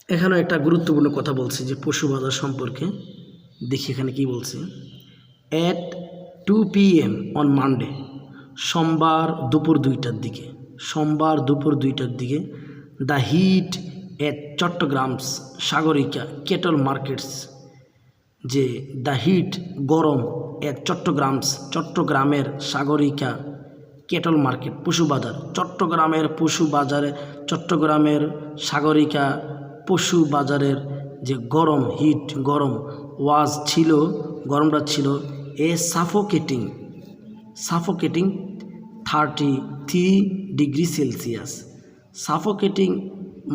এখানে একটা গুরুত্বপূর্ণ কথা বলছে যে পশু বাজার সম্পর্কে। দেখি এখানে কি বলছে। অ্যাট 2 PM অন মানডে, সোমবার দুপুর 2টার দিকে, দ্য হিট এট চট্টগ্রামস সাগরিকা কেটল মার্কেটস, যে দ্য হিট গরম এট চট্টগ্রামের সাগরিকা কেটল মার্কেট পশু বাজার, চট্টগ্রামের সাগরিকা পশু বাজারের যে গরম গরমটা ছিল এ সাফোকেটিং 33 ডিগ্রি সেলসিয়াস। সাফোকেটিং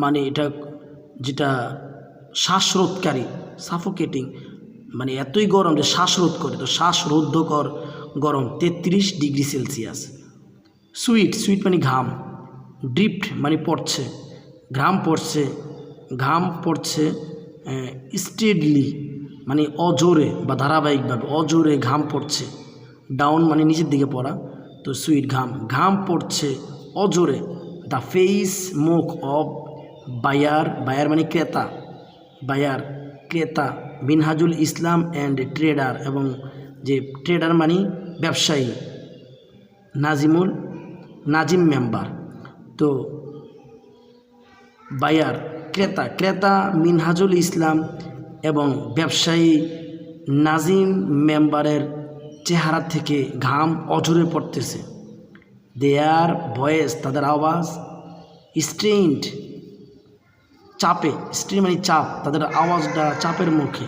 মানে এটা যেটা শ্বাসরোধকারী, সাফোকেটিং মানে এতই গরম যে শ্বাসরোধ করে, তো শ্বাসরোধকর গরম 33 ডিগ্রি সেলসিয়াস। সুইট মানে ঘাম, ড্রিফট মানে পড়ছে, ঘাম পড়ছে স্টেডলি মানে অজোরে বা ধারাবাহিকভাবে, অজোরে ঘাম পড়ছে। ডাউন মানে নিচের দিকে পড়া, তো সুইট ঘাম পড়ছে অজোরে। দ্য ফেস মুখ অফ বায়ার মানে ক্রেতা মিনহাজুল ইসলাম অ্যান্ড ট্রেডার, এবং যে ট্রেডার মানে ব্যবসায়ী, নাজিম মেম্বার। তো বায়ার ক্রেতা মিনহাজুল ইসলাম এবং ব্যবসায়ী নাজিম মেম্বারের চেহারা থেকে ঘাম অঝরে পড়তেছে। দেয়ার ভয়েস তাদের আওয়াজ, স্ট্রেইন মানে চাপ, তাদের আওয়াজটা চাপের মুখে।